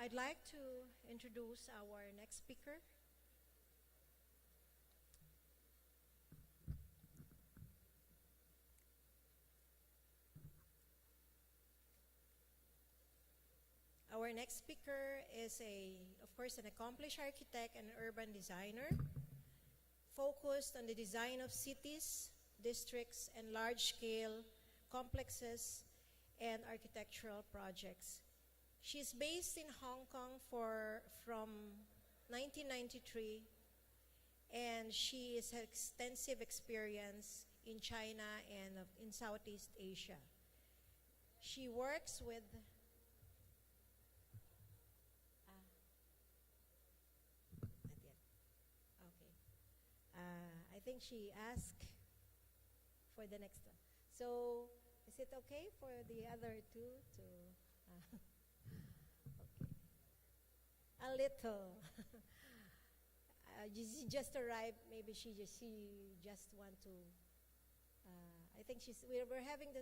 I'd like to introduce our next speaker. Our next speaker is of course, an accomplished architect and urban designer, focused on the design of cities, districts, and large-scale complexes and architectural projects. She's based in Hong Kong from 1993, and she has extensive experience in China and in Southeast Asia. She works with not yet. Okay. I think she asked for the next one. So, is it okay for the other two to? Okay. A little. She just arrived. Maybe she just want to. I think we're having the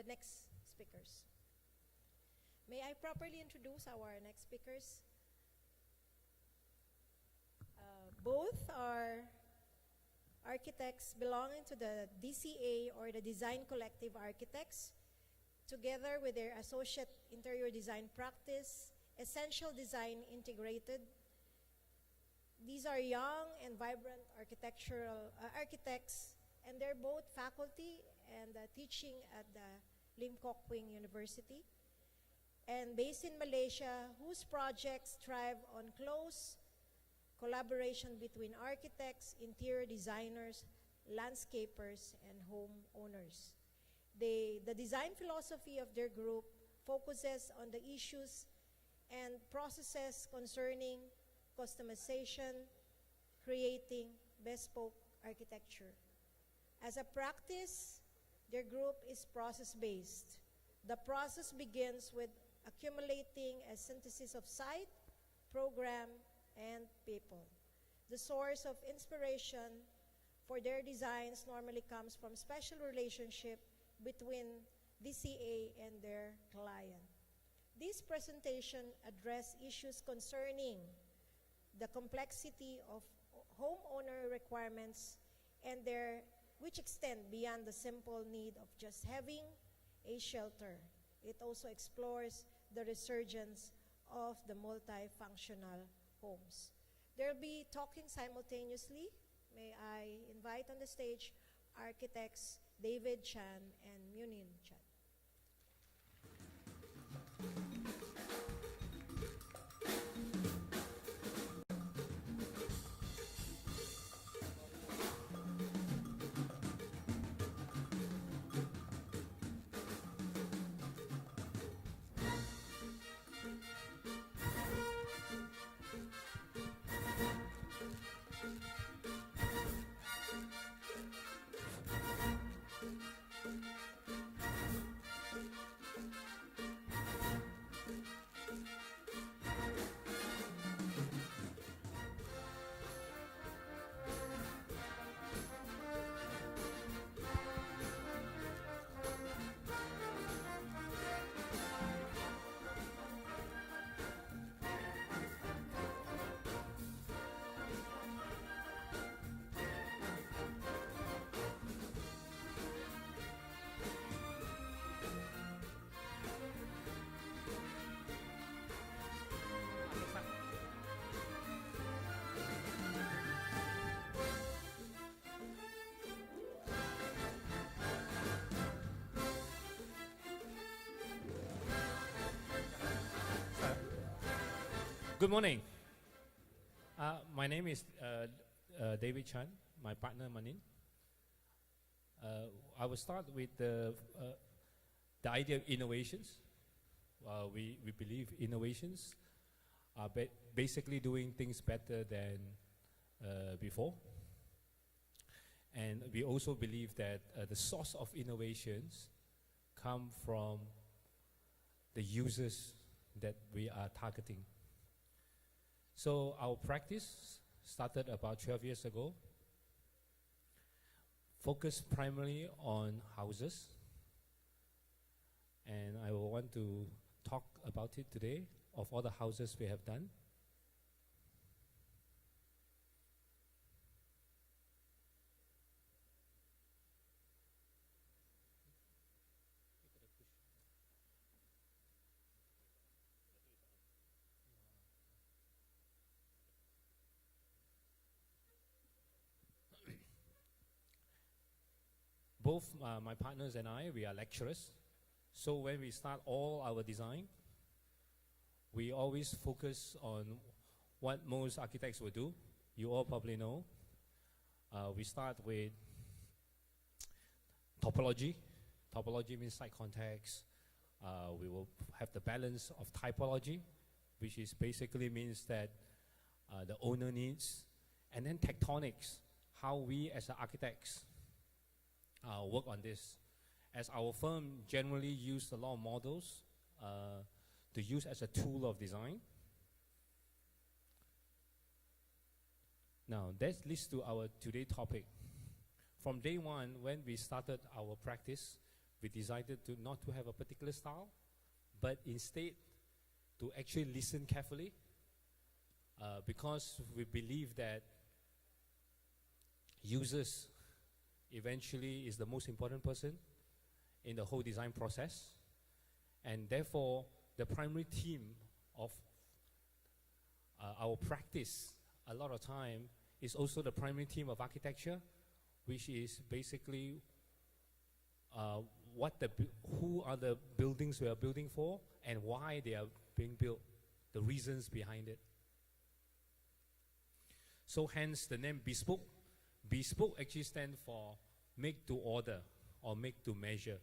next speakers. May I properly introduce our next speakers? Both are architects belonging to the DCA, or the Design Collective Architects, together with their associate interior design practice, Essential Design Integrated. These are young and vibrant architects, and they're both faculty and teaching at the Lim Kok Wing University, and based in Malaysia, whose projects thrive on close collaboration between architects, interior designers, landscapers, and homeowners. The design philosophy of their group focuses on the issues and processes concerning customization, creating bespoke architecture. As a practice, their group is process-based. The process begins with accumulating a synthesis of site, program, and people. The source of inspiration for their designs normally comes from special relationship between DCA and their client. This presentation address issues concerning the complexity of homeowner requirements and which extend beyond the simple need of just having a shelter. It also explores the resurgence of the multifunctional homes. They'll be talking simultaneously. May I invite on the stage architects David Chan and Muninn Chan. Good morning. My name is David Chan, my partner Muninn. I will start with the idea of innovations. We believe innovations are basically doing things better than before. And we also believe that the source of innovations come from the users that we are targeting. So our practice started about 12 years ago, focused primarily on houses. And I will want to talk about it today, of all the houses we have done. Both my partners and I, we are lecturers. So when we start all our design, we always focus on what most architects will do. You all probably know. We start with topology. Topology means site context. We will have the balance of typology, which is basically means that the owner needs. And then tectonics, how we as architects work on this. As our firm generally use a lot of models to use as a tool of design. Now, that leads to our today topic. From day one, when we started our practice, we decided to not to have a particular style, but instead to actually listen carefully, because we believe that users eventually is the most important person in the whole design process, and therefore the primary theme of our practice a lot of time is also the primary theme of architecture, which is basically who are the buildings we are building for and why they are being built, the reasons behind it. So hence the name Bespoke. Bespoke actually stands for make to order or make to measure.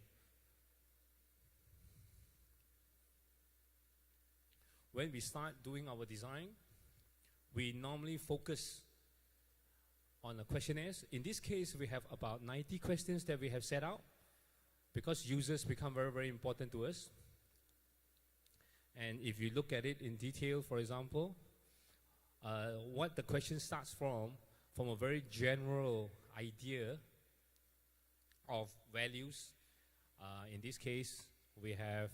When we start doing our design, we normally focus on the questionnaires. In this case, we have about 90 questions that we have set out because users become very, very important to us. And if you look at it in detail, for example, what the question starts from a very general idea of values. In this case, we have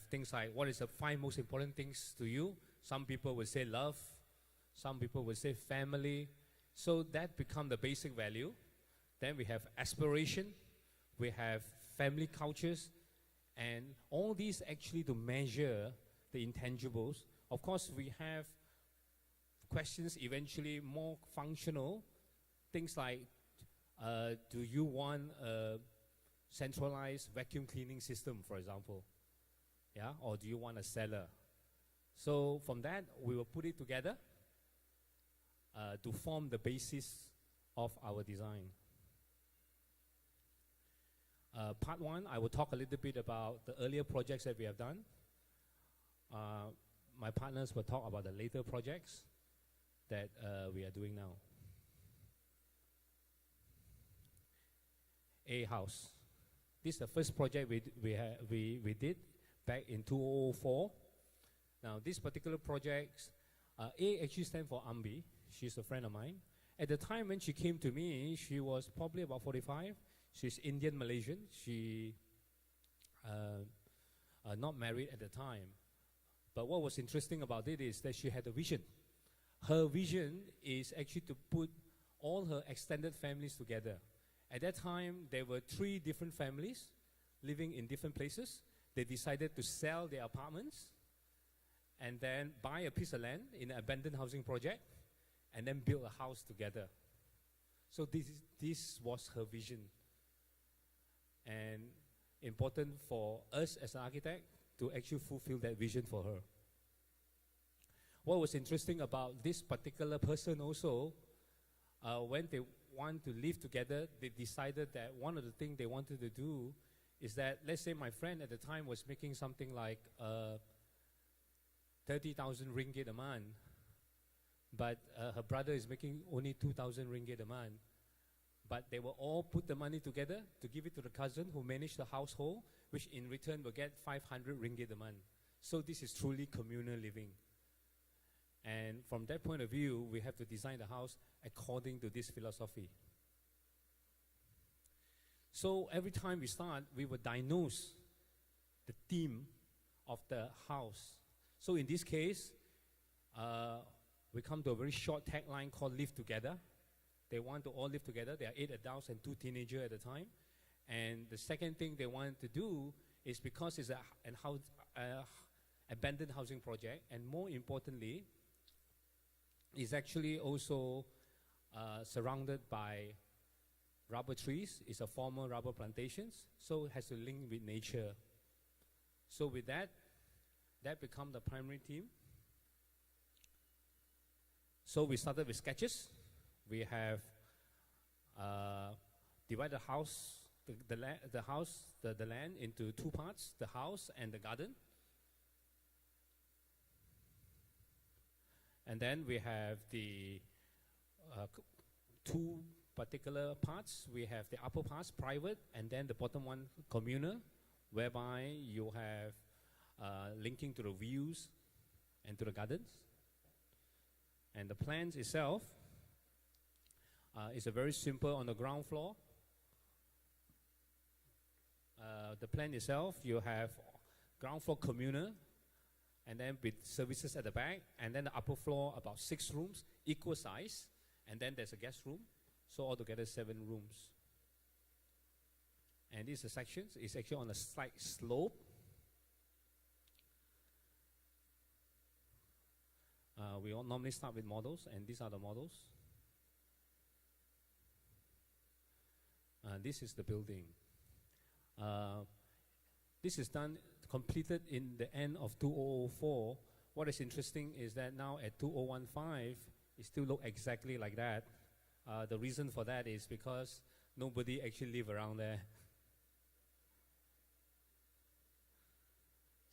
things like, what is the 5 most important things to you? Some people will say love, some people will say family. So that becomes the basic value. Then we have aspiration, we have family cultures, and all these actually to measure the intangibles. Of course, we have questions eventually more functional, things like, do you want a centralized vacuum cleaning system, for example? Yeah, or do you want a cellar? So from that, we will put it together to form the basis of our design. Part 1, I will talk a little bit about the earlier projects that we have done. My partners will talk about the later projects that we are doing now. A house. This is the first project we did back in 2004. Now, this particular project, A actually stands for Ambi. She's a friend of mine. At the time when she came to me, she was probably about 45. She's Indian Malaysian. She not married at the time. But what was interesting about it is that she had a vision. Her vision is actually to put all her extended families together. At that time, there were 3 different families living in different places. They decided to sell their apartments and then buy a piece of land in an abandoned housing project and then build a house together. So this was her vision. And important for us as an architect to actually fulfill that vision for her. What was interesting about this particular person also, when they want to live together, they decided that one of the things they wanted to do is that, let's say my friend at the time was making something like 30,000 ringgit a month, but her brother is making only 2,000 ringgit a month. But they will all put the money together to give it to the cousin who managed the household, which in return will get 500 ringgit a month. So this is truly communal living. And from that point of view, we have to design the house according to this philosophy. So every time we start, we will diagnose the theme of the house. So in this case, we come to a very short tagline called Live Together. They want to all live together. There are 8 adults and 2 teenagers at a time. And the second thing they want to do is, because it's an abandoned housing project, and more importantly, is actually also surrounded by rubber trees. It's a former rubber plantations, so it has to link with nature. So with that become the primary theme. So we started with sketches. We have divided the land into 2 parts, the house and the garden. And then we have the 2 particular parts. We have the upper parts, private, and then the bottom one, communal, whereby you have linking to the views and to the gardens. And the plans itself is a very simple on the ground floor. The plan itself, you have ground floor communal, and then with services at the back, and then the upper floor, about 6 rooms, equal size, and then there's a guest room, so altogether 7 rooms. And these are sections. It's actually on a slight slope. We all normally start with models, and these are the models. This is the building. This is completed in the end of 2004. What is interesting is that now at 2015, it still looks exactly like that. The reason for that is because nobody actually live around there.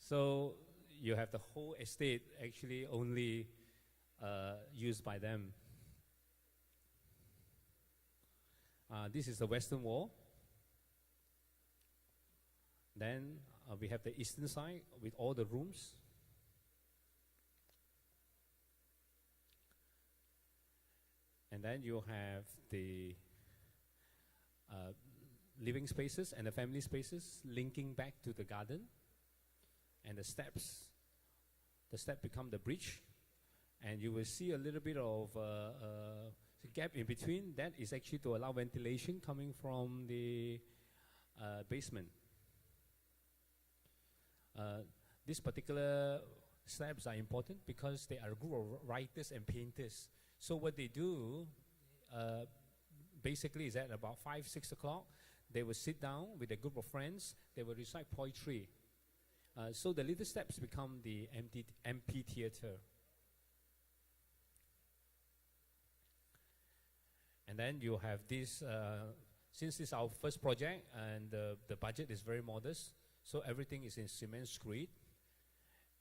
So you have the whole estate actually only used by them. This is the western wall. Then we have the eastern side with all the rooms. And then you have the living spaces and the family spaces linking back to the garden. And the steps. The step become the bridge. And you will see a little bit of gap in between. That is actually to allow ventilation coming from the basement. These particular slabs are important because they are a group of writers and painters. So what they do basically is that about 5, 6 o'clock, they will sit down with a group of friends, they will recite poetry. So the little steps become the amphitheater. And then you have this, since this is our first project and the budget is very modest, so everything is in cement screed.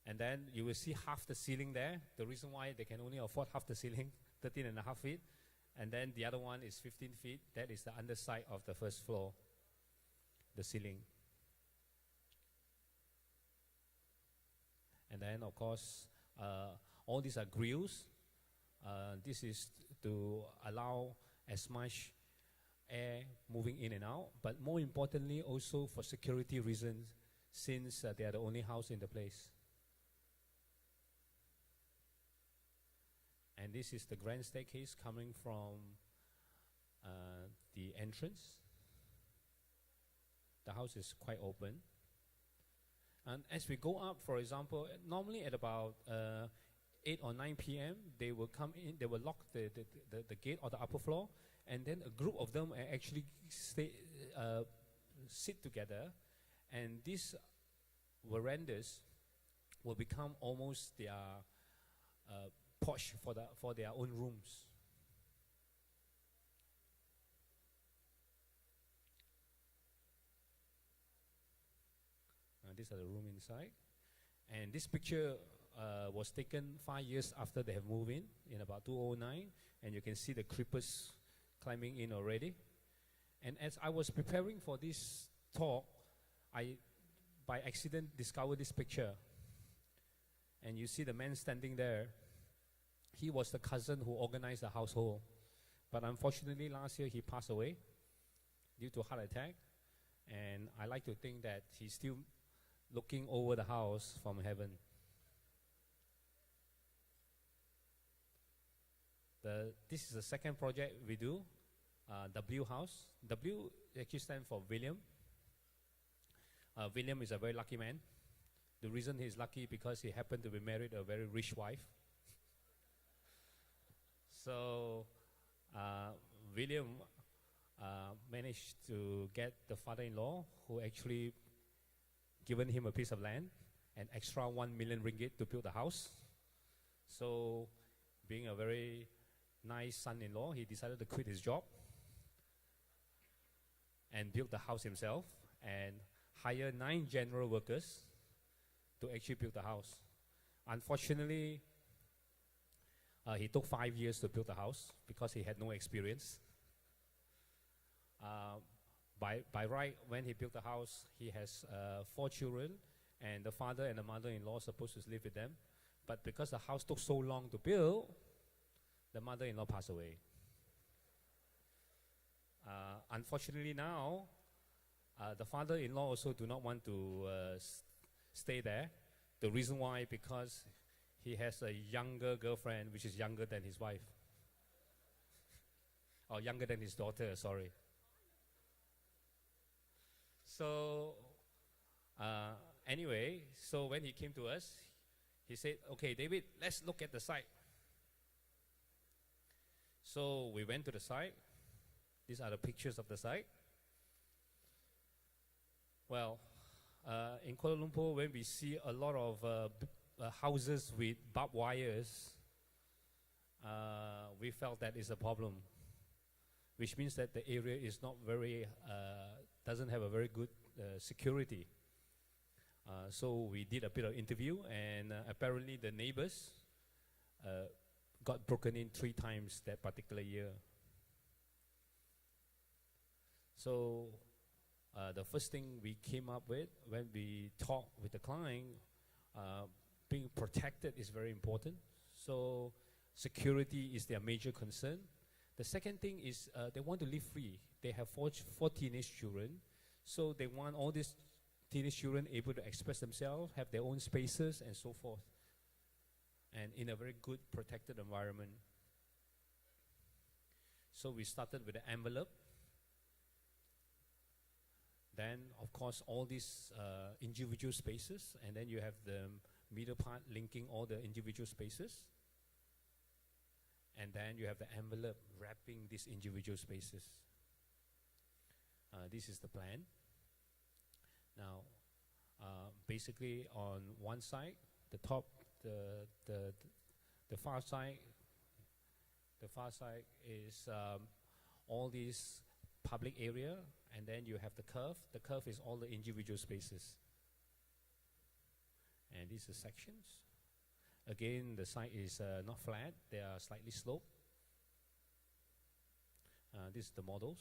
And then you will see half the ceiling there. The reason why they can only afford half the ceiling, 13.5 feet. And then the other one is 15 feet. That is the underside of the first floor, the ceiling. And then, of course, all these are grills. This is to allow as much air moving in and out, but more importantly also for security reasons, since they are the only house in the place. And this is the grand staircase coming from the entrance. The house is quite open. And as we go up, for example, normally at about 8 or 9 p.m., they will come in, they will lock the gate or the upper floor, and then a group of them actually sit together, and these verandas will become almost their porch for their own rooms. These are the room inside, and this picture was taken 5 years after they have moved in about 2009, and you can see the creepers climbing in already. And as I was preparing for this talk, I by accident discovered this picture, and you see the man standing there. He was the cousin who organized the household, but unfortunately last year he passed away due to heart attack. And I like to think that he still looking over the house from heaven. This is the second project we do, W House. W actually stands for William. William is a very lucky man. The reason he's lucky because he happened to be married a very rich wife. So William managed to get the father-in-law who actually given him a piece of land, an extra 1 million ringgit to build a house. So being a very nice son-in-law, he decided to quit his job and build the house himself and hire 9 general workers to actually build the house. Unfortunately, he took 5 years to build the house because he had no experience. By right, when he built the house, he has 4 children, and the father and the mother-in-law are supposed to live with them. But because the house took so long to build, the mother-in-law passed away. Unfortunately now, the father-in-law also do not want to stay there. The reason why, because he has a younger girlfriend which is younger than his wife. Or younger than his daughter, sorry. So anyway, so when he came to us, he said, okay, David, let's look at the site. So we went to the site. These are the pictures of the site. Well, in Kuala Lumpur, when we see a lot of houses with barbed wires, we felt that is a problem, which means that the area is not very, doesn't have a very good security. So we did a bit of interview, and apparently the neighbors got broken in 3 times that particular year. So the first thing we came up with when we talked with the client, being protected is very important. So security is their major concern. The second thing is they want to live free. They have 4 teenage children, so they want all these teenage children able to express themselves, have their own spaces, and so forth, and in a very good protected environment. So we started with the envelope. Then, of course, all these individual spaces, and then you have the middle part linking all the individual spaces. And then you have the envelope wrapping these individual spaces. This is the plan. Now, basically on one side, the top, the far side is all these public area, and then you have the curve. The curve is all the individual spaces. And these are sections. Again, the site is not flat, they are slightly sloped. This is the models.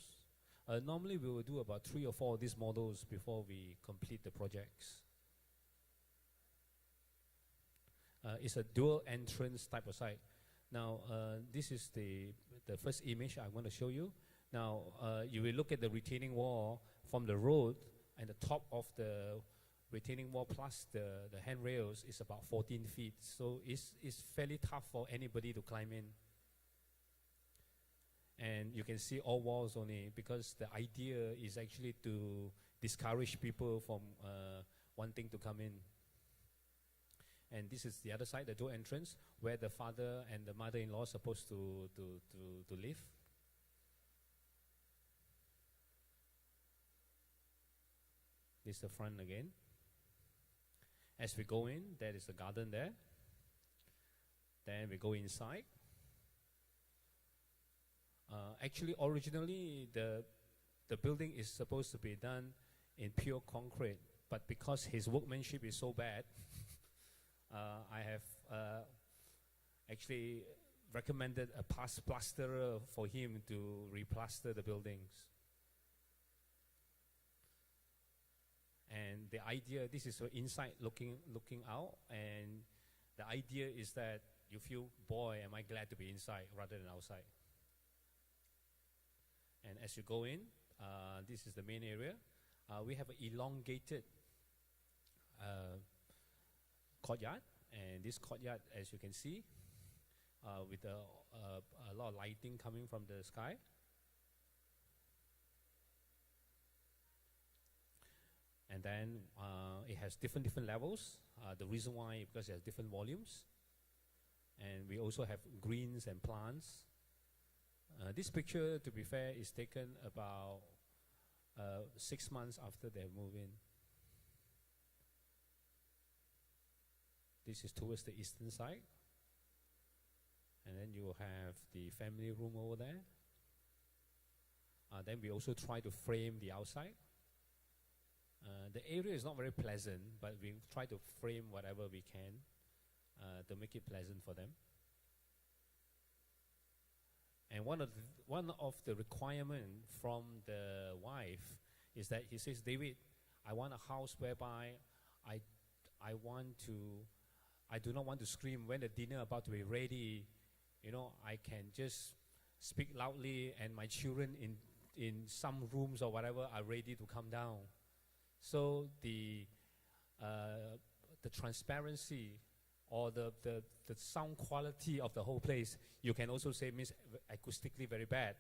Normally we will do about 3 or 4 of these models before we complete the projects. It's a dual entrance type of site. Now, this is the first image I want to show you. Now, you will look at the retaining wall from the road, and the top of the retaining wall plus the handrails is about 14 feet. So it's fairly tough for anybody to climb in. And you can see all walls only, because the idea is actually to discourage people from wanting to come in. And this is the other side, the door entrance, where the father and the mother-in-law are supposed to live. This is the front again. As we go in, there is a garden there. Then we go inside. Actually, originally, the building is supposed to be done in pure concrete, but because his workmanship is so bad, I have actually recommended a plasterer for him to replaster the buildings. And the idea, this is inside looking out, and the idea is that you feel, boy, am I glad to be inside rather than outside. And as you go in, this is the main area. We have an elongated courtyard, and this courtyard, as you can see, with a lot of lighting coming from the sky. And then it has different levels. The reason why, because it has different volumes. And we also have greens and plants. This picture, to be fair, is taken about 6 months after they move in. This is towards the eastern side. And then you have the family room over there. Then we also try to frame the outside. The area is not very pleasant, but we try to frame whatever we can to make it pleasant for them. And one of the requirements from the wife is that he says, David, I want a house whereby I do not want to scream when the dinner about to be ready. You know, I can just speak loudly, and my children in some rooms or whatever are ready to come down. So the transparency or the sound quality of the whole place, you can also say means acoustically very bad,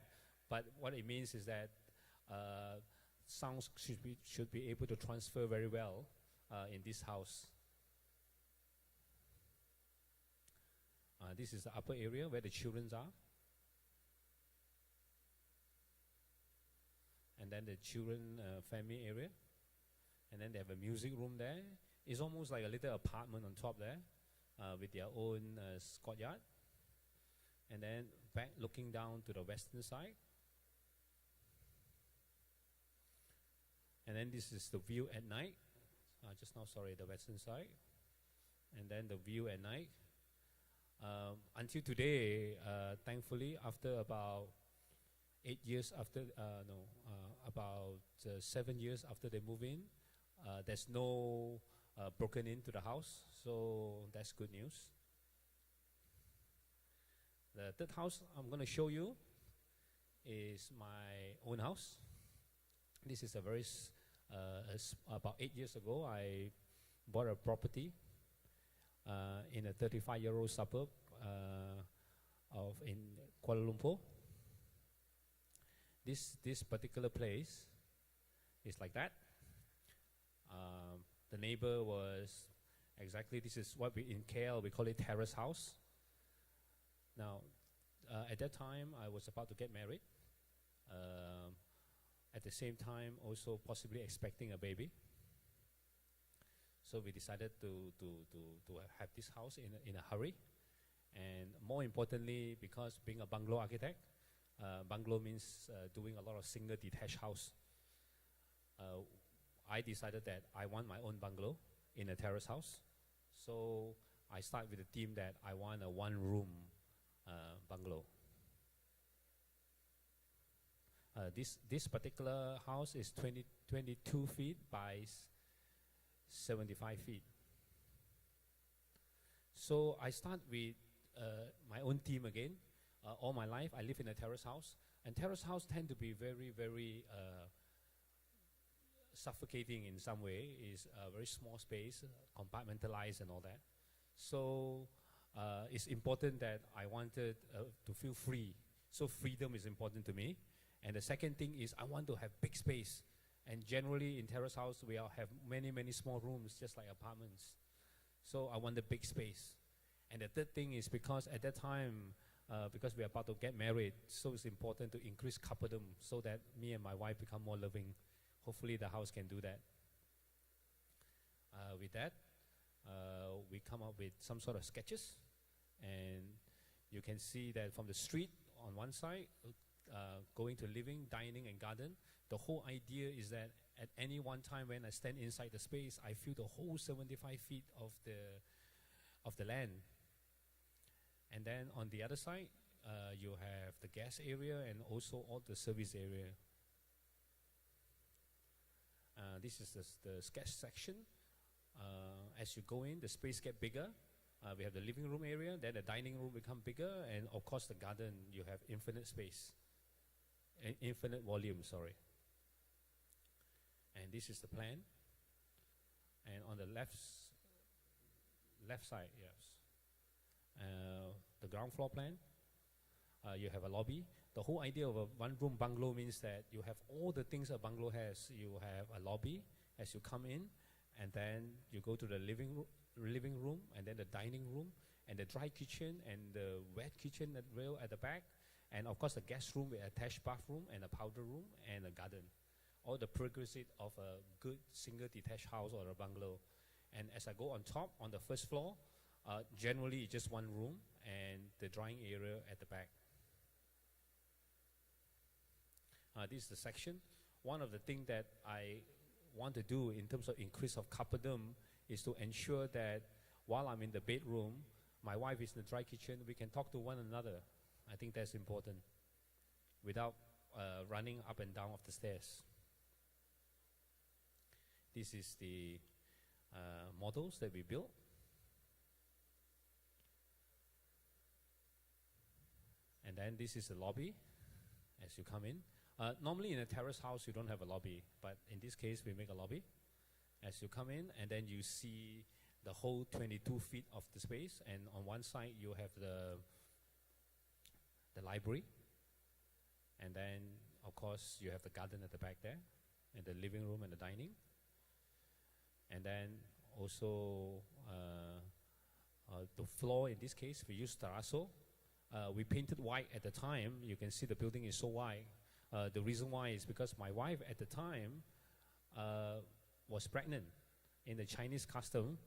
but what it means is that sounds should be able to transfer very well in this house. This is the upper area where the children are. And then the children family area. And then they have a music room there. It's almost like a little apartment on top there with their own courtyard. And then back looking down to the western side. And then this is the view at night. Just now, sorry, the western side. And then the view at night. Until today, thankfully, after about 8 years after, about 7 years after they move in, there's no broken into the house, so that's good news. The third house I'm going to show you is my own house. This is a very, about 8 years ago, I bought a property in a 35-year-old suburb in Kuala Lumpur. This particular place is like that. The neighbor was exactly, this is what we in KL, we call it terrace house. Now, at that time, I was about to get married. At the same time, also possibly expecting a baby. So we decided to have this house in a hurry. And more importantly, because being a bungalow architect, bungalow means doing a lot of single detached house. I decided that I want my own bungalow in a terrace house. So I start with the theme that I want a one-room bungalow. This particular house is 22 feet by 75 feet. So I start with my own theme again. All my life, I live in a terrace house. And terrace house tend to be very, very suffocating in some way. Is a very small space, compartmentalized and all that. So it's important that I wanted to feel free. So freedom is important to me. And the second thing is I want to have big space. And generally in terrace house, we all have many, many small rooms, just like apartments. So I want the big space. And the third thing is because at that time, because we're about to get married, so it's important to increase coupledom so that me and my wife become more loving. Hopefully the house can do that. With that, we come up with some sort of sketches. And you can see that from the street on one side, going to living, dining, and garden. The whole idea is that at any one time when I stand inside the space, I feel the whole 75 feet of the land. And then on the other side, you have the guest area and also all the service area. This is the sketch section. As you go in, the space get bigger. We have the living room area, then the dining room become bigger, and of course the garden, you have infinite space. Infinite volume, sorry. And this is the plan. And on the left side, yes, the ground floor plan, you have a lobby. The whole idea of a one-room bungalow means that you have all the things a bungalow has. You have a lobby as you come in, and then you go to the living room, and then the dining room, and the dry kitchen, and the wet kitchen at the back, and of course the guest room with attached bathroom and a powder room and a garden. All the prerequisite of a good single detached house or a bungalow. And as I go on top, on the first floor, generally it's just one room and the drying area at the back. This is the section. One of the things that I want to do in terms of increase of coupledom is to ensure that while I'm in the bedroom, my wife is in the dry kitchen, we can talk to one another. I think that's important without running up and down of the stairs. This is the models that we built. And then this is the lobby as you come in. Normally in a terrace house you don't have a lobby, but in this case we make a lobby as you come in, and then you see the whole 22 feet of the space, and on one side you have the library, and then of course you have the garden at the back there, and the living room and the dining. And then also the floor, in this case we use terrazzo. We painted white at the time. You can see the building is so white. The reason why is because my wife at the time was pregnant. In the Chinese custom,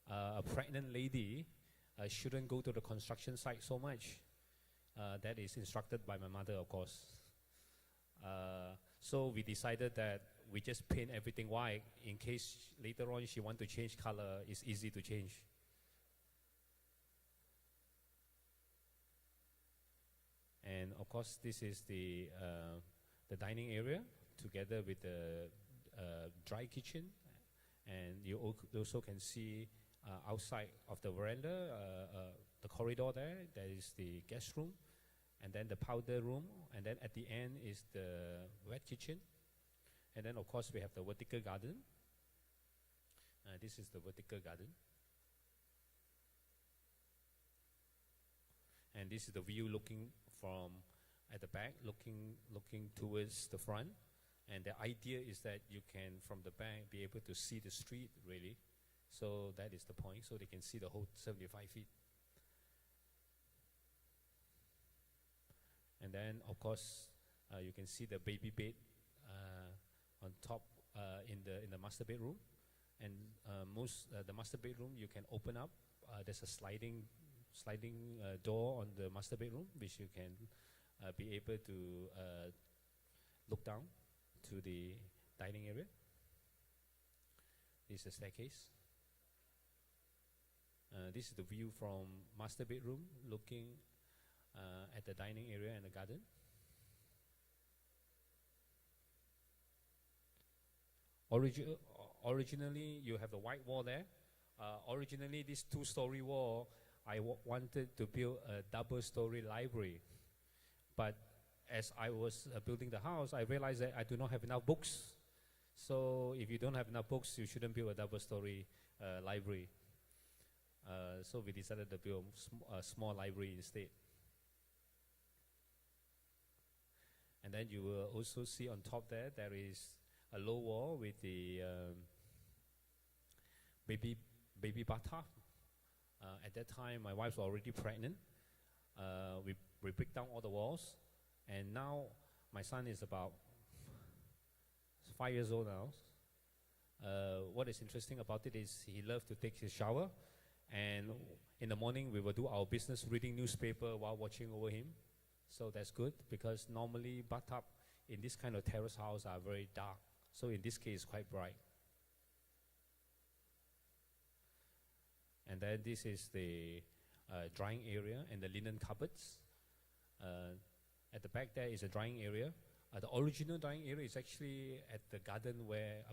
a pregnant lady shouldn't go to the construction site so much. That is instructed by my mother, of course. So we decided that we just paint everything white in case later on she wants to change color. It's easy to change. And of course, this is the dining area together with the dry kitchen, and you also can see outside of the veranda, the corridor there. That is the guest room, and then the powder room, and then at the end is the wet kitchen, and then of course we have the vertical garden. This is the vertical garden, and this is the view looking from at the back, looking towards the front. And the idea is that you can, from the back, be able to see the street, really. So that is the point, so they can see the whole 75 feet. And then, of course, you can see the baby bed on top in the master bedroom. And the master bedroom you can open up. There's a sliding door on the master bedroom, which you can be able to look down to the dining area. This is the staircase. This is the view from master bedroom, looking at the dining area and the garden. Originally, you have the white wall there. Originally, this two-story wall, I wanted to build a double-story library. But as I was building the house, I realized that I do not have enough books. So if you don't have enough books, you shouldn't build a double-story library. So we decided to build a small library instead. And then you will also see on top there is a low wall with the baby bathtub. At that time, my wife was already pregnant. We break down all the walls, and now my son is about 5 years old now. What is interesting about it is he loves to take his shower, and in the morning we will do our business reading newspaper while watching over him. So that's good, because normally bathtub in this kind of terrace house are very dark. So in this case, quite bright. And then this is the drying area and the linen cupboards. At the back there is a drying area. The original drying area is actually at the garden where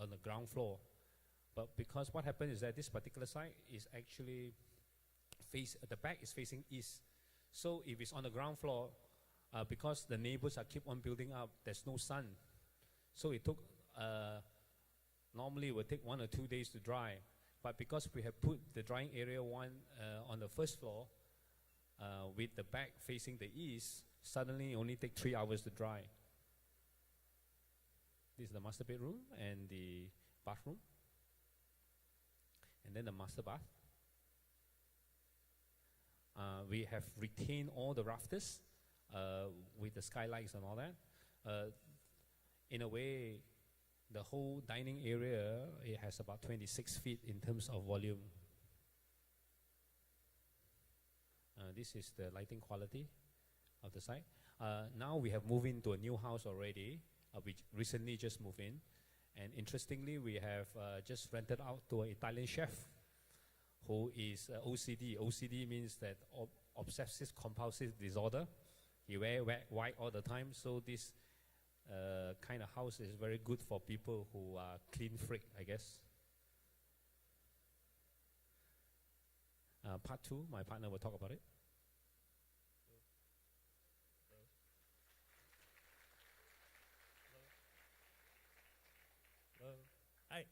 on the ground floor. But because what happened is that this particular site is actually the back is facing east. So if it's on the ground floor, because the neighbors keep on building up, there's no sun. So it took normally would take 1 or 2 days to dry. But because we have put the drying area on the first floor, with the back facing the east, suddenly only take 3 hours to dry. This is the master bedroom and the bathroom. And then the master bath. We have retained all the rafters with the skylights and all that. In a way, the whole dining area, it has about 26 feet in terms of volume. This is the lighting quality of the site. Now we have moved into a new house already. We recently just moved in. And interestingly, we have just rented out to an Italian chef who is OCD. OCD means that obsessive compulsive disorder. He wear white all the time. So this kind of house is very good for people who are clean freak, I guess. Part 2, my partner will talk about it. Hi.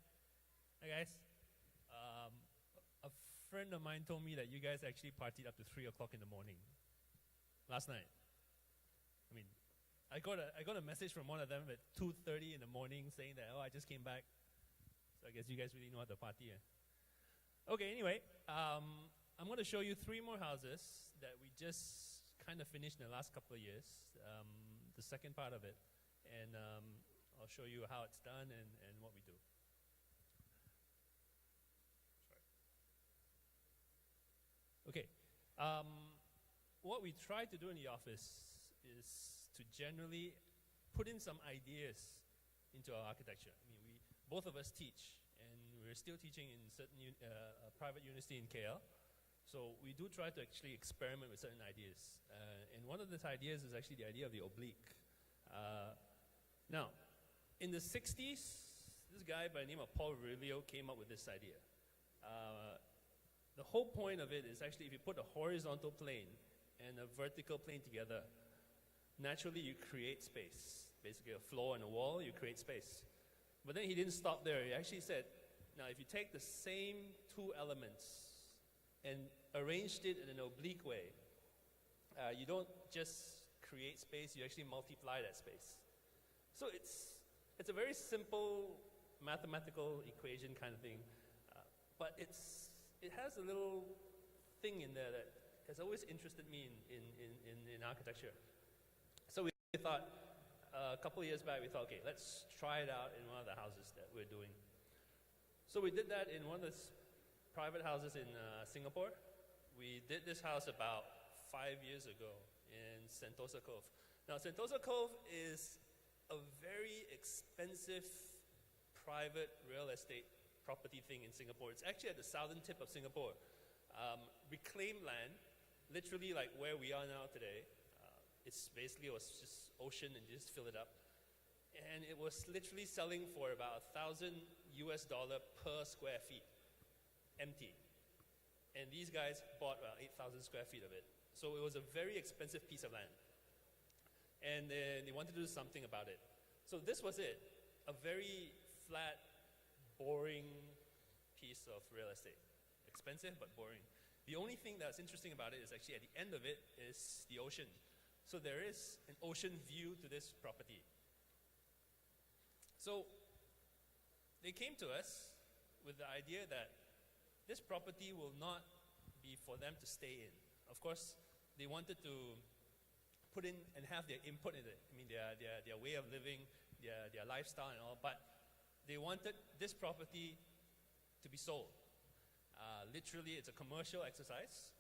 Hi, guys. A friend of mine told me that you guys actually partied up to 3 o'clock in the morning last night. I mean, I got a message from one of them at 2:30 in the morning saying that, oh, I just came back. So I guess you guys really know how to party. Okay, anyway, I'm going to show you 3 more houses that we just kind of finished in the last couple of years, the second part of it. And I'll show you how it's done and what we do. Okay, what we try to do in the office is to generally put in some ideas into our architecture. I mean, both of us teach, and we're still teaching in certain private university in KL. So we do try to actually experiment with certain ideas. And one of these ideas is actually the idea of the oblique. Now, in the 60s, this guy by the name of Paul Virilio came up with this idea. The whole point of it is actually if you put a horizontal plane and a vertical plane together, naturally you create space. Basically a floor and a wall, you create space. But then he didn't stop there. He actually said, now if you take the same 2 elements and arranged it in an oblique way, you don't just create space, you actually multiply that space. So it's a very simple mathematical equation kind of thing, but it has a little thing in there that has always interested me in architecture. So we thought, a couple of years back, we thought, okay, let's try it out in one of the houses that we're doing. So we did that in one of the private houses in Singapore. We did this house about 5 years ago in Sentosa Cove. Now, Sentosa Cove is a very expensive private real estate property thing in Singapore. It's actually at the southern tip of Singapore. Reclaimed land, literally like where we are now today. It's basically, it was just ocean and you just fill it up. And it was literally selling for about $1,000 per square feet, empty. And these guys bought about 8,000 square feet of it. So it was a very expensive piece of land. And they wanted to do something about it. So this was it, a very flat, boring piece of real estate. Expensive, but boring. The only thing that's interesting about it is actually at the end of it is the ocean. So there is an ocean view to this property. So they came to us with the idea that this property will not be for them to stay in. Of course, they wanted to put in and have their input in it. I mean, their way of living, their lifestyle and all, but they wanted this property to be sold. Literally, it's a commercial exercise.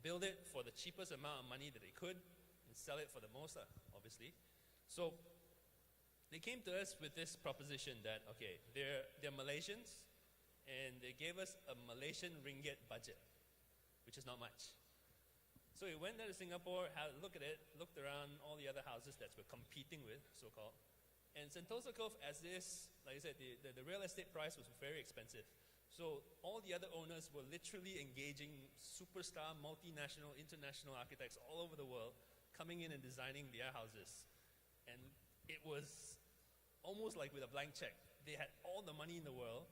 Build it for the cheapest amount of money that they could and sell it for the most, obviously. So they came to us with this proposition that, okay, they're Malaysians, and they gave us a Malaysian ringgit budget, which is not much. So we went there to Singapore, had a look at it, looked around all the other houses that we're competing with, so-called. And Sentosa Cove, as this, like I said, the real estate price was very expensive. So all the other owners were literally engaging superstar, multinational, international architects all over the world, coming in and designing their houses. And it was almost like with a blank check. they had all the money in the world,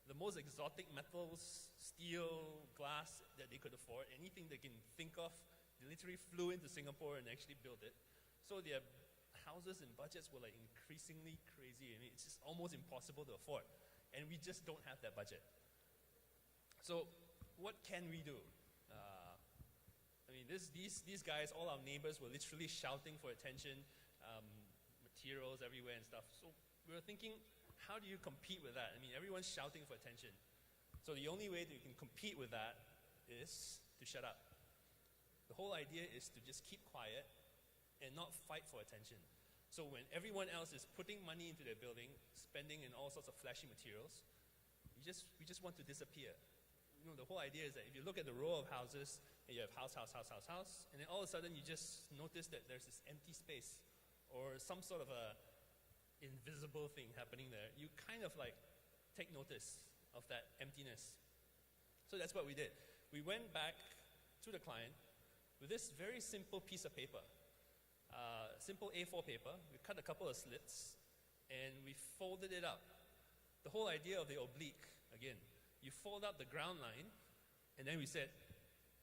the most exotic metals, steel, glass that they could afford, anything they can think of. They literally flew into Singapore and actually built it. So their houses and budgets were like increasingly crazy. I mean, it's just almost impossible to afford. And we just don't have that budget. So what can we do? I mean, these guys, all our neighbors were literally shouting for attention, materials everywhere and stuff. So we were thinking, how do you compete with that? I mean, everyone's shouting for attention. So the only way that you can compete with that is to shut up. The whole idea is to just keep quiet and not fight for attention. So when everyone else is putting money into their building, spending in all sorts of flashy materials, we just want to disappear. You know, the whole idea is that if you look at the row of houses, and you have house, and then all of a sudden you just notice that there's this empty space or some sort of a invisible thing happening there, you kind of like take notice of that emptiness. So that's what we did. We went back to the client with this very simple piece of paper, simple A4 paper. We cut a couple of slits and we folded it up. The whole idea of the oblique, again, you fold up the ground line and then we said,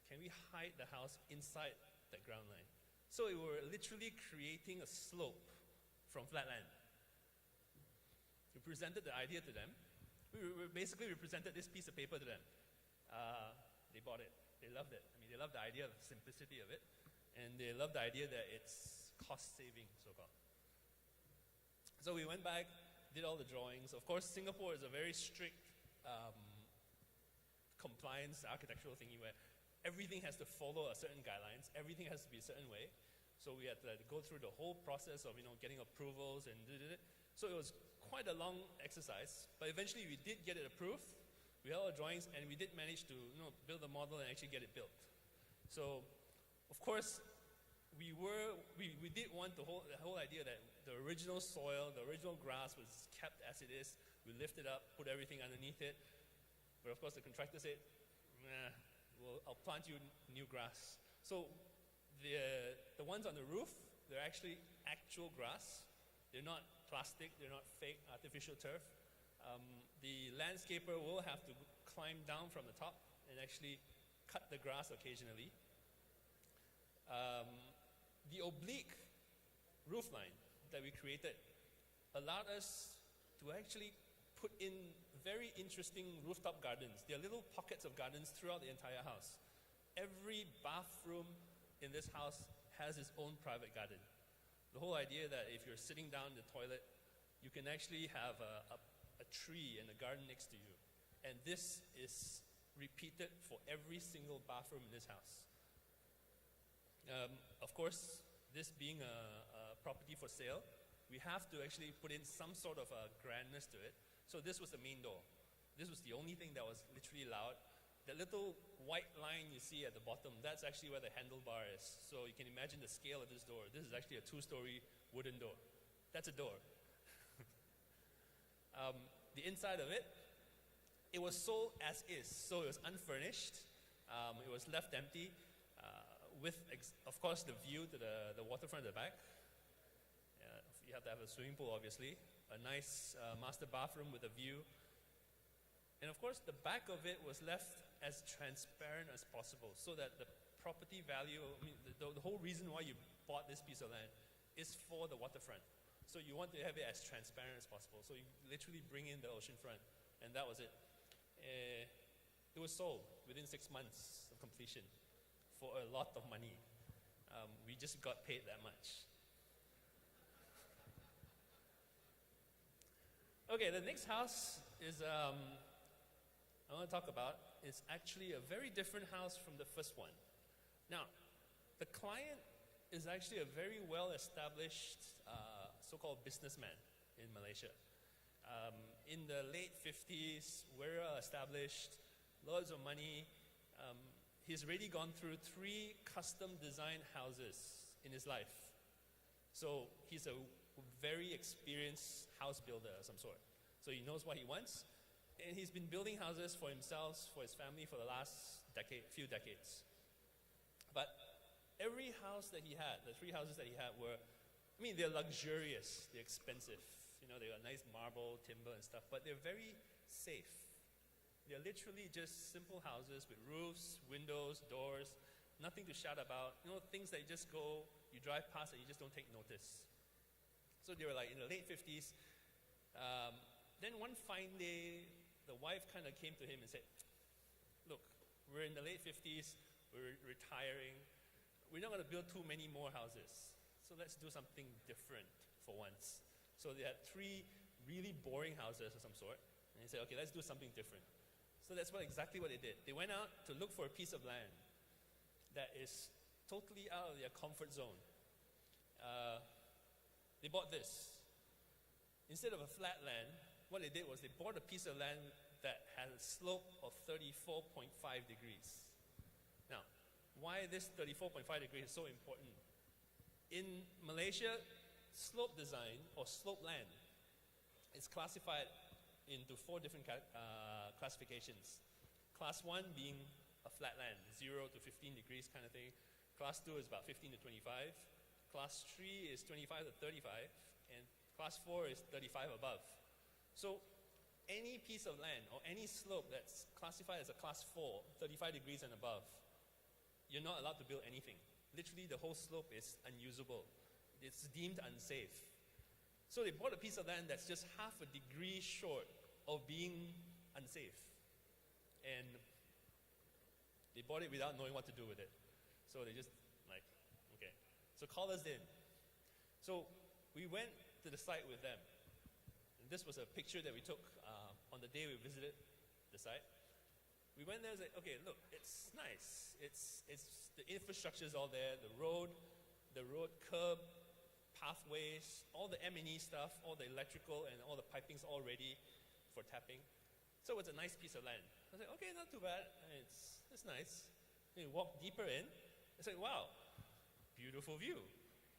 can we hide the house inside that ground line? So we were literally creating a slope from flatland. We presented the idea to them. We basically presented this piece of paper to them. They bought it. They loved it. I mean, they loved the idea of the simplicity of it, and they loved the idea that it's cost-saving, so-called. So we went back, did all the drawings. Of course, Singapore is a very strict compliance architectural thingy where everything has to follow a certain guidelines. Everything has to be a certain way. So we had to go through the whole process of, getting approvals and so it was quite a long exercise, but eventually we did get it approved. We had all the drawings and we did manage to, build a model and actually get it built. So, of course, we did want the whole idea that the original soil, the original grass was kept as it is. We lifted up, put everything underneath it. But of course the contractor said, I'll plant you new grass. So the ones on the roof, they're actually actual grass. They're not plastic, they're not fake artificial turf. The landscaper will have to climb down from the top and actually cut the grass occasionally. The oblique roof line that we created allowed us to actually put in very interesting rooftop gardens. There are little pockets of gardens throughout the entire house. Every bathroom in this house has its own private garden. The whole idea that if you're sitting down in the toilet, you can actually have a tree and a garden next to you. And this is repeated for every single bathroom in this house. Of course, this being a property for sale, we have to actually put in some sort of a grandness to it. So this was the main door. This was the only thing that was literally allowed. That little white line you see at the bottom, that's actually where the handlebar is. So you can imagine the scale of this door. This is actually a 2-story wooden door. That's a door. The inside of it, it was sold as is. So it was unfurnished. It was left empty with, of course, the view to the waterfront at the back. You have to have a swimming pool, obviously. A nice master bathroom with a view. And of course, the back of it was left as transparent as possible so that the property value, the whole reason why you bought this piece of land is for the waterfront. So you want to have it as transparent as possible. So you literally bring in the ocean front, and that was it. It was sold within 6 months of completion for a lot of money. We just got paid that much. Okay, the next house is I want to talk about is actually a very different house from the first one. Now, the client is actually a very well-established so-called businessman in Malaysia. In the late 50s, well established, loads of money. He's already gone through 3 custom-designed houses in his life. So he's a very experienced house builder of some sort. So he knows what he wants. And he's been building houses for himself, for his family for the last few decades. But every house that he had, the 3 houses that he had were, they're luxurious, they're expensive. they got nice marble, timber and stuff, but they're very safe. They're literally just simple houses with roofs, windows, doors, nothing to shout about. Things that you just you drive past and you just don't take notice. So they were like in the late 50s. Then one fine day, the wife kind of came to him and said, look, we're in the late 50s, we're retiring, we're not going to build too many more houses. So let's do something different for once. So they had 3 really boring houses of some sort. And he said, okay, let's do something different. So that's exactly what they did. They went out to look for a piece of land that is totally out of their comfort zone. They bought this. Instead of a flat land, what they did was they bought a piece of land that had a slope of 34.5 degrees. Now, why this 34.5 degrees is so important? In Malaysia, slope design or slope land is classified into 4 different classifications. Class 1 being a flat land, 0 to 15 degrees kind of thing. Class 2 is about 15 to 25. Class 3 is 25 to 35. And Class 4 is 35 above. So any piece of land or any slope that's classified as a Class 4, 35 degrees and above, you're not allowed to build anything. Literally, the whole slope is unusable. It's deemed unsafe. So they bought a piece of land that's just half a degree short of being unsafe. And they bought it without knowing what to do with it. So they just okay. So call us in. So we went to the site with them. And this was a picture that we took on the day we visited the site. We went there and said, okay, look, it's nice. It's the infrastructure is all there, the road curb, pathways, all the M&E stuff, all the electrical and all the piping's all ready for tapping. So it's a nice piece of land. I said, okay, not too bad. It's nice. Then you walk deeper in. I said, wow, beautiful view.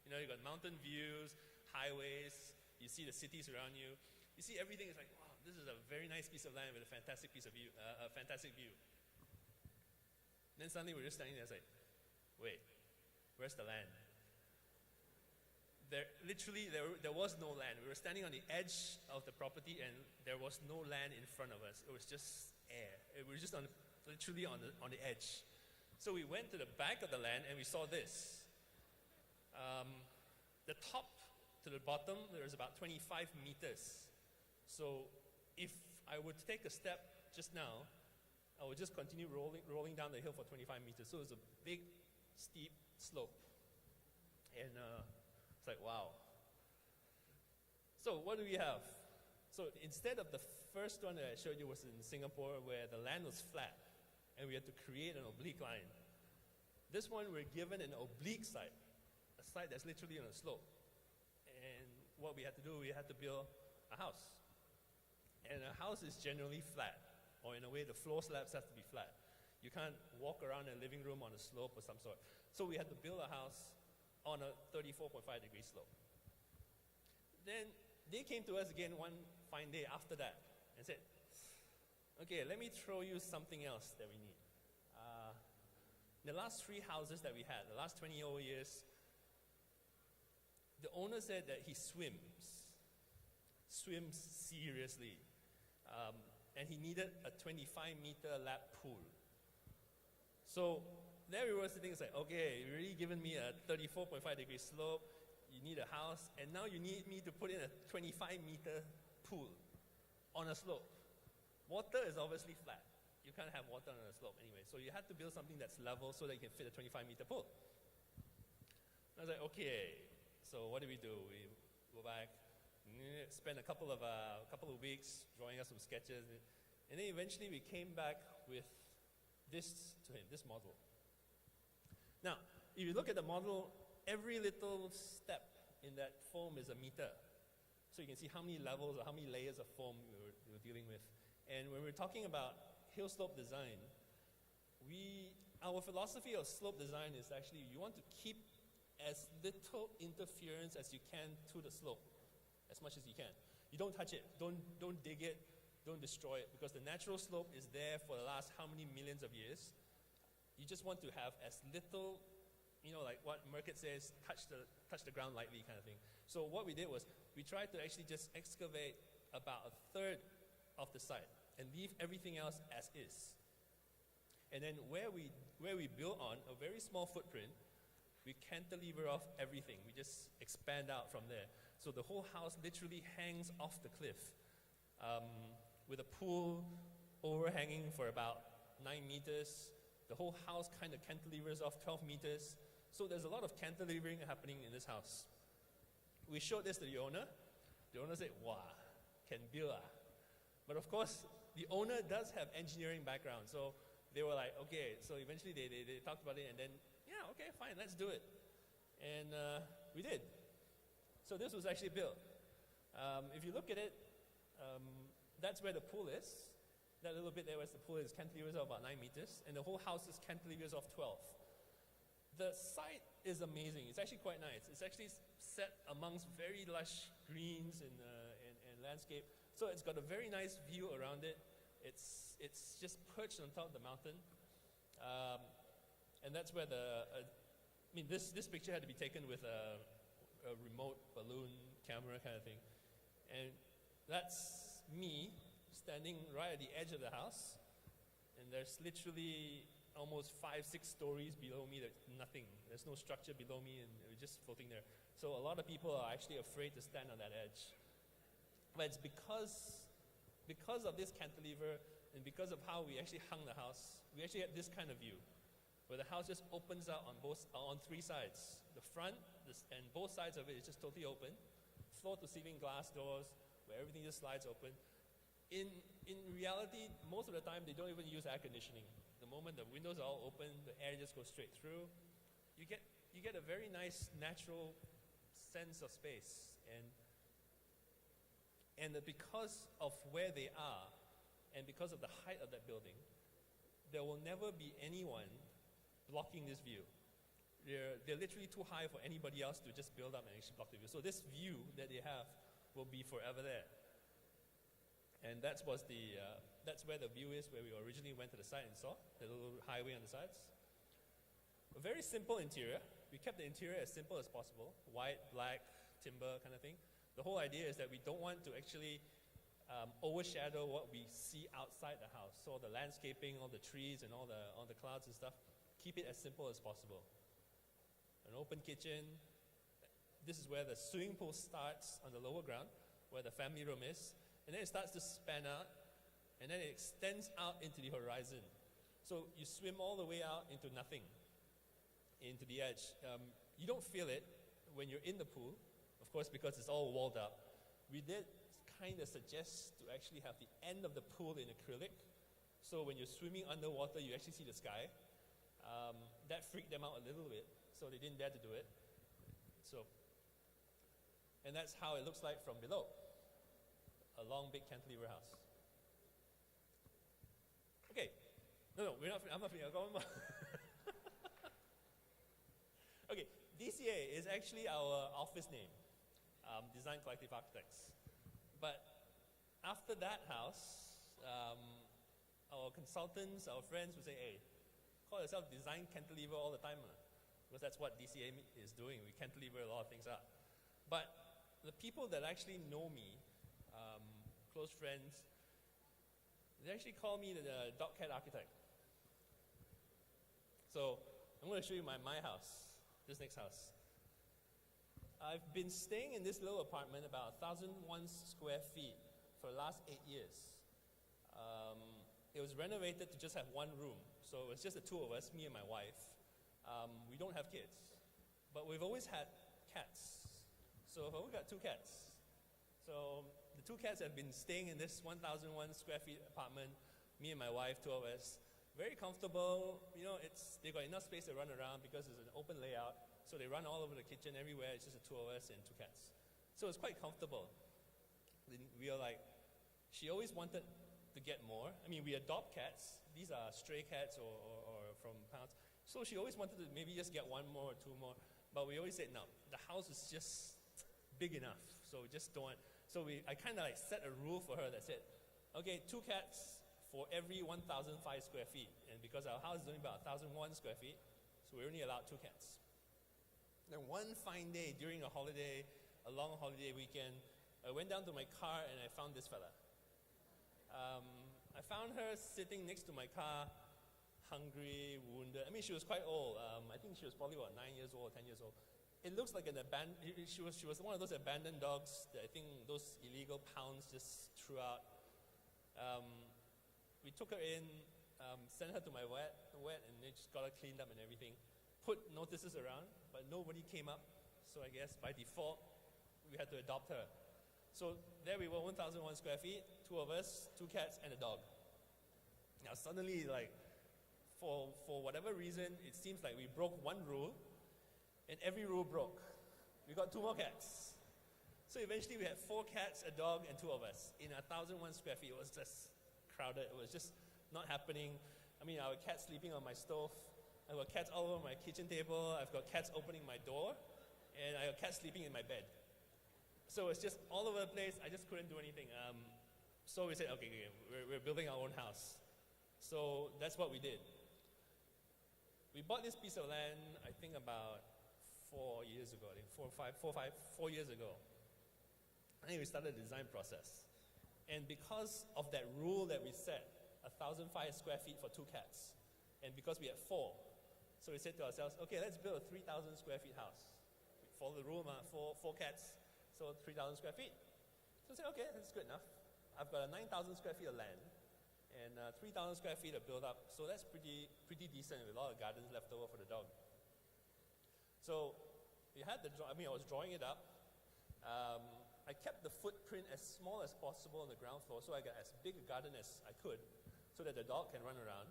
You got mountain views, highways. You see the cities around you. You see everything. It's like, wow, this is a very nice piece of land with a fantastic view. Then suddenly we're just standing there. It's like, wait, where's the land? There was no land. We were standing on the edge of the property, and there was no land in front of us. It was just air. We were just literally on the edge. So we went to the back of the land, and we saw this. The top to the bottom, there is about 25 meters. So if I would take a step just now, I would just continue rolling down the hill for 25 meters. So it's a big, steep slope. And it's like, wow. So what do we have? So instead of the first one that I showed you was in Singapore, where the land was flat, and we had to create an oblique line. This one, we're given an oblique site, a site that's literally on a slope. And what we had to do, we had to build a house. And a house is generally flat, or in a way, the floor slabs have to be flat. You can't walk around a living room on a slope of some sort. So we had to build a house on a 34.5 degree slope. Then they came to us again one fine day after that and said, okay, let me throw you something else that we need. The last 3 houses that we had, the last 20 years, the owner said that he swims seriously. And he needed a 25-meter lap pool. So there we were sitting, it's like, okay, you've already given me a 34.5 degree slope, you need a house, and now you need me to put in a 25-meter pool on a slope. Water is obviously flat. You can't have water on a slope anyway. So you had to build something that's level so that you can fit a 25-meter pool. I was like, okay, so what do? We go back, spend a couple of weeks drawing us some sketches, and then eventually we came back with this to him, this model. Now, if you look at the model, every little step in that foam is a meter. So you can see how many levels or how many layers of foam we were dealing with. And when we're talking about hill slope design, our philosophy of slope design is actually you want to keep as little interference as you can to the slope, as much as you can. You don't touch it, don't dig it, don't destroy it, because the natural slope is there for the last how many millions of years. You just want to have as little, like what Merkett says, touch the ground lightly kind of thing. So what we did was we tried to actually just excavate about a third of the site and leave everything else as is. And then where we built on a very small footprint, we cantilever off everything. We just expand out from there. So the whole house literally hangs off the cliff, with a pool overhanging for about 9 meters. The whole house kind of cantilevers off 12 meters. So there's a lot of cantilevering happening in this house. We showed this to the owner. The owner said, wow, can build ah. But of course, the owner does have engineering background. So they were like, okay. So eventually they talked about it and then, yeah, okay, fine, let's do it. And we did. So this was actually built. If you look at it, that's where the pool is. That little bit there where the pool is cantilevers of about 9 meters, and the whole house is cantilevers of 12. The site is amazing. It's actually quite nice. It's actually set amongst very lush greens and landscape. So it's got a very nice view around it. It's just perched on top of the mountain. And that's where this picture had to be taken with a remote balloon camera kind of thing. And that's me standing right at the edge of the house, and there's literally almost 5-6 stories below me. There's nothing. There's no structure below me, and we're just floating there. So a lot of people are actually afraid to stand on that edge. But it's because of this cantilever and because of how we actually hung the house, we actually had this kind of view, where the house just opens out on 3 sides. The front and both sides of it is just totally open, floor-to-ceiling glass doors, where everything just slides open. In reality, most of the time, they don't even use air conditioning. The moment the windows are all open, the air just goes straight through. You get a very nice, natural sense of space. And because of where they are, and because of the height of that building, there will never be anyone blocking this view. They're literally too high for anybody else to just build up and actually block the view. So this view that they have will be forever there. And that's where the view is, where we originally went to the site and saw the little highway on the sides. A very simple interior. We kept the interior as simple as possible. White, black, timber kind of thing. The whole idea is that we don't want to actually overshadow what we see outside the house. So all the landscaping, all the trees and all the clouds and stuff, keep it as simple as possible. An open kitchen. This is where the swimming pool starts on the lower ground, where the family room is. And then it starts to span out, and then it extends out into the horizon. So you swim all the way out into nothing, into the edge. You don't feel it when you're in the pool, of course, because it's all walled up. We did kind of suggest to actually have the end of the pool in acrylic, so when you're swimming underwater, you actually see the sky. That freaked them out a little bit, so they didn't dare to do it. And that's how it looks like from below. A long, big cantilever house. Okay. No, I'm not finished. I've got one more. Okay, DCA is actually our office name, Design Collective Architects. But after that house, our consultants, our friends would say, hey, call yourself Design Cantilever all the time, because that's what DCA is doing. We cantilever a lot of things up. But the people that actually know me, close friends, they actually call me the dog cat architect. So I'm going to show you my house, this next house. I've been staying in this little apartment, about 1,001 square feet, for the last 8 years. It was renovated to just have one room. So it's just the two of us, me and my wife. We don't have kids, but we've always had cats. So I've always got 2 cats. So the 2 cats have been staying in this 1,001 square feet apartment, me and my wife, 2 of us. Very comfortable. They've got enough space to run around because it's an open layout. So they run all over the kitchen, everywhere. It's just the 2 of us and 2 cats. So it's quite comfortable. We are like, she always wanted to get more. I mean, we adopt cats. These are stray cats or from pounds. So she always wanted to maybe just get 1 more or 2 more. But we always said, no, the house is just big enough. So we just don't want. So I kind of like set a rule for her that said, okay, 2 cats for every 1,005 square feet. And because our house is only about 1,001 square feet, so we only allowed 2 cats. Then one fine day during a holiday, a a long holiday weekend. I went down to my car and I found this fella. I found her sitting next to my car, hungry, wounded. I mean, she was quite old. I think she was probably about 9 years old, 10 years old. It looks like she was one of those abandoned dogs that I think those illegal pounds just threw out. We took her in, sent her to my vet, and they just got her cleaned up and everything. Put notices around, but nobody came up. So I guess by default, we had to adopt her. So there we were, 1,001 square feet, 2 of us, 2 cats and a dog. Now suddenly, like, for whatever reason, it seems like we broke one rule, and every rule broke. We got 2 more cats. So eventually we had 4 cats, a dog, and 2 of us. In 1,001 square feet, it was just crowded. It was just not happening. I mean, our cat sleeping on my stove. I've got cats all over my kitchen table. I've got cats opening my door. And I got cats sleeping in my bed. So it's just all over the place. I just couldn't do anything. So we said, okay, we're building our own house. So that's what we did. We bought this piece of land, I think about 4 years ago. I think 4 years ago. I think we started the design process. And because of that rule that we set, 1,005 square feet for 2 cats, and because we had 4, so we said to ourselves, okay, let's build a 3,000 square feet house. We follow the rule, 4 cats, so 3,000 square feet. So I said, okay, that's good enough. I've got a 9,000 square feet of land, and 3,000 square feet of build up, so that's pretty decent with a lot of gardens left over for the dog. So we had I was drawing it up. I kept the footprint as small as possible on the ground floor, so I got as big a garden as I could, so that the dog can run around.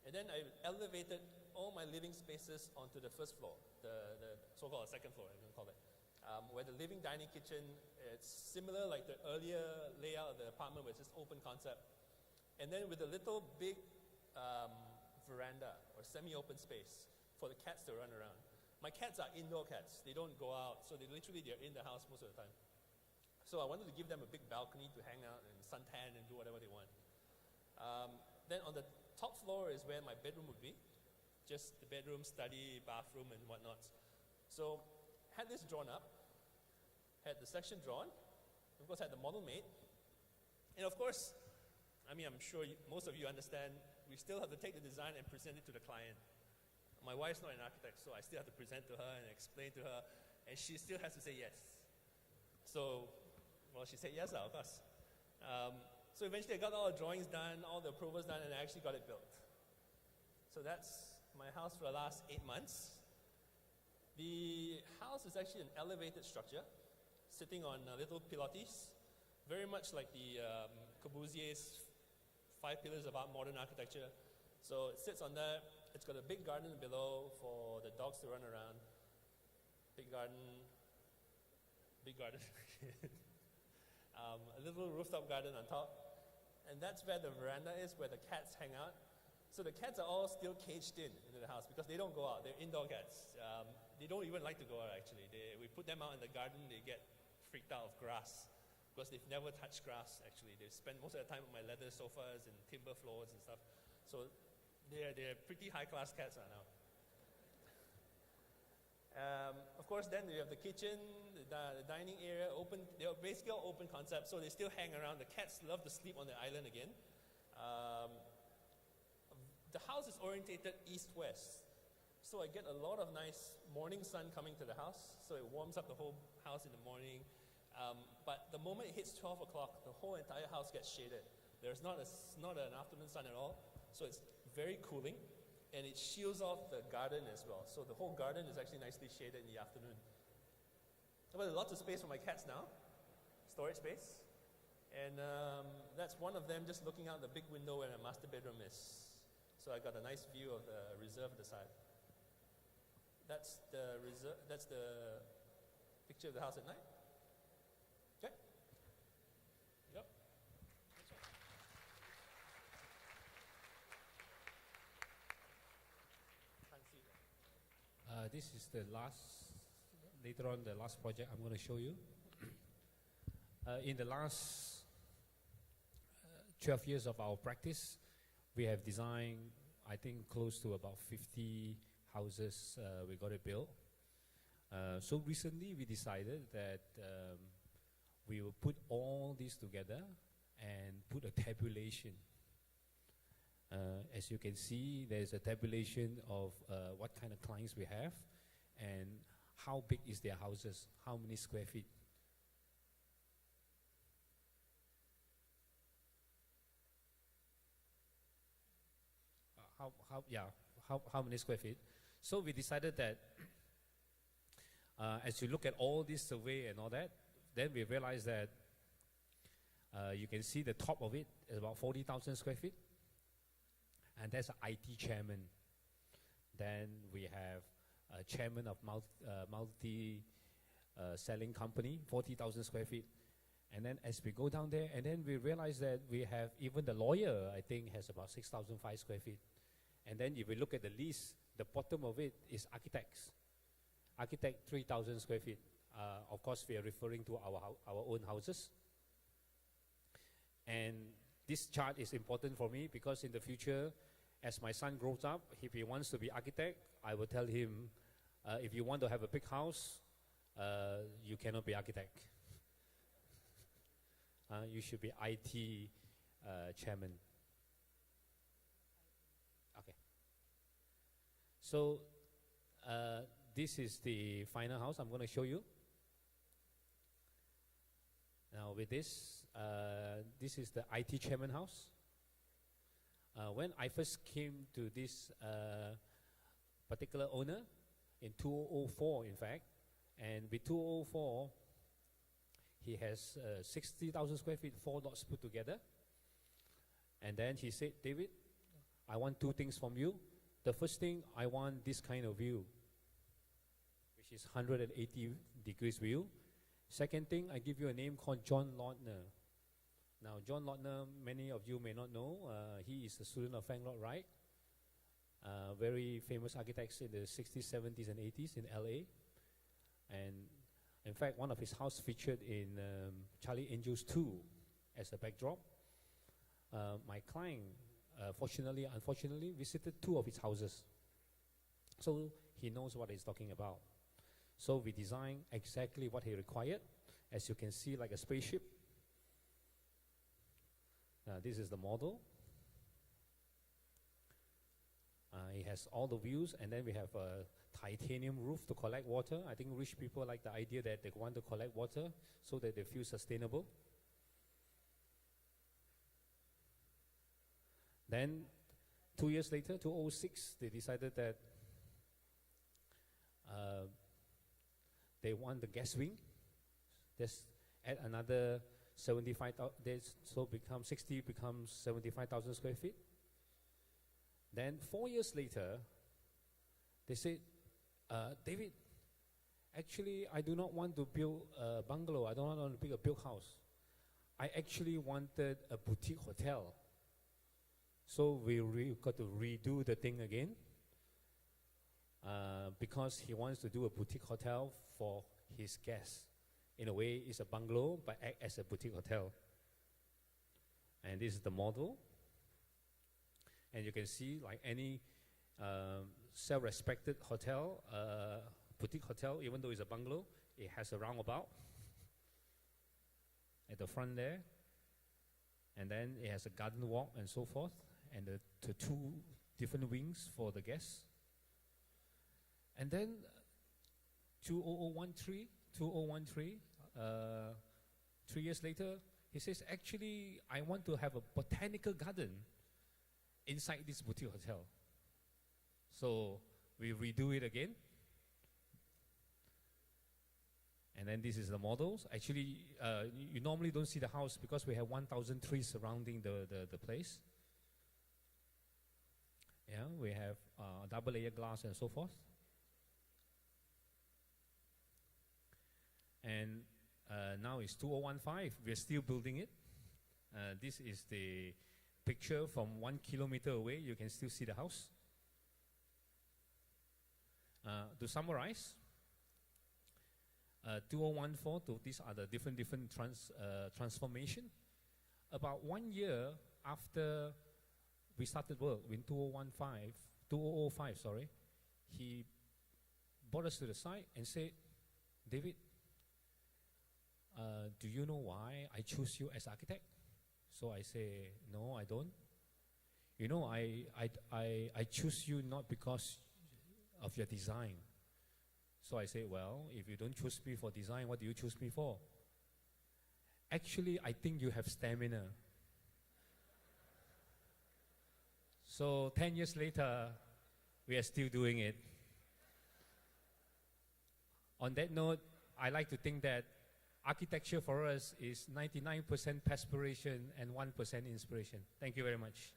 And then I elevated all my living spaces onto the first floor, the so-called second floor, I'm going to call it, where the living dining kitchen, it's similar like the earlier layout of the apartment, where it's just open concept. And then with a little big veranda or semi-open space for the cats to run around. My cats are indoor cats. They don't go out, so they're in the house most of the time. So I wanted to give them a big balcony to hang out and suntan and do whatever they want. Then on the top floor is where my bedroom would be. Just the bedroom, study, bathroom, and whatnot. So had this drawn up, had the section drawn, of course had the model made. And of course, I mean, I'm sure most of you understand, we still have to take the design and present it to the client. My wife's not an architect, so I still have to present to her and explain to her, and she still has to say yes. So, well, she said yes, of course. So eventually I got all the drawings done, all the approvals done, and I actually got it built. So that's my house for the last 8 months. The house is actually an elevated structure, sitting on little pilotis, very much like the Corbusier's 5 pillars of modern architecture. So it sits on that. It's got a big garden below for the dogs to run around. Big garden. A little rooftop garden on top. And that's where the veranda is, where the cats hang out. So the cats are all still caged into the house because they don't go out. They're indoor cats. They don't even like to go out, actually. We put them out in the garden, they get freaked out of grass because they've never touched grass, actually. They spend most of their time on my leather sofas and timber floors and stuff. So they're pretty high-class cats now. Of course, then you have the kitchen, the dining area, open. They're basically all open concept, so they still hang around. The cats love to sleep on the island again. The house is orientated east-west, so I get a lot of nice morning sun coming to the house, so it warms up the whole house in the morning. But the moment it hits 12 o'clock, the whole entire house gets shaded. There's not an afternoon sun at all, so it's very cooling. And it shields off the garden as well. So the whole garden is actually nicely shaded in the afternoon. But there's lots of space for my cats now, storage space. And that's one of them just looking out the big window where my master bedroom is. So I got a nice view of the reserve at the side. That's the picture of the house at night. Okay. Yep. This is the last project I'm going to show you. In the last 12 years of our practice, we have designed, I think, close to about 50 houses we got it built. So recently we decided that we will put all this together and put a tabulation. As you can see, there's a tabulation of what kind of clients we have and how big is their houses, how many square feet. How many square feet? So we decided that as you look at all this survey and all that, then we realized that you can see the top of it is about 40,000 square feet, and that's an IT chairman. Then we have a chairman of multi selling company, 40,000 square feet. And then as we go down there, and then we realize that we have even the lawyer, I think, has about 6,005 square feet. And then if we look at the list, the bottom of it is architects. Architect, 3,000 square feet. Of course, we are referring to our own houses. And this chart is important for me because in the future, as my son grows up, if he wants to be architect, I will tell him, if you want to have a big house, you cannot be architect. You should be IT chairman. Okay. So this is the final house I'm going to show you. Now with this, this is the IT chairman house. When I first came to this particular owner in 2004, in fact, and with 2004, he has 60,000 square feet, 4 lots put together. And then he said, David, I want 2 things from you. The first thing, I want this kind of view, which is 180 degrees view. Second thing, I give you a name called John Lautner. Now, John Lautner, many of you may not know, he is a student of Frank Lloyd Wright, very famous architects in the 60s, 70s, and 80s in LA. And in fact, one of his houses featured in Charlie Angel's 2 as a backdrop. My client, unfortunately, visited 2 of his houses. So he knows what he's talking about. So we designed exactly what he required. As you can see, like a spaceship. This is the model. It has all the views, and then we have a titanium roof to collect water. I think rich people like the idea that they want to collect water so that they feel sustainable. Then 2 years later, 2006, they decided that they want the gas wing. Just add another 75,000, so become 60 becomes 75,000 square feet. Then 4 years later, they said, David, actually, I do not want to build a bungalow. I don't want to build a big house. I actually wanted a boutique hotel. So we got to redo the thing again because he wants to do a boutique hotel for his guests. In a way, it's a bungalow, but act as a boutique hotel. And this is the model. And you can see, like any self-respected hotel, boutique hotel, even though it's a bungalow, it has a roundabout at the front there. And then it has a garden walk and so forth. And the 2 different wings for the guests. And then 2013, 3 years later, he says, actually, I want to have a botanical garden inside this boutique hotel. So we redo it again. And then this is the models. Actually, you normally don't see the house because we have 1,000 trees surrounding the place. Yeah, we have double layer glass and so forth. And now it's 2015. We're still building it. This is the picture from 1 kilometer away. You can still see the house. To summarize, 2014, these are the different transformation. About 1 year after we started work in 2005, he brought us to the side and said, David, do you know why I choose you as architect? So I say, no, I don't. You know, I choose you not because of your design. So I say, well, if you don't choose me for design, what do you choose me for? Actually, I think you have stamina. So 10 years later, we are still doing it. On that note, I like to think that architecture for us is 99% perspiration and 1% inspiration. Thank you very much.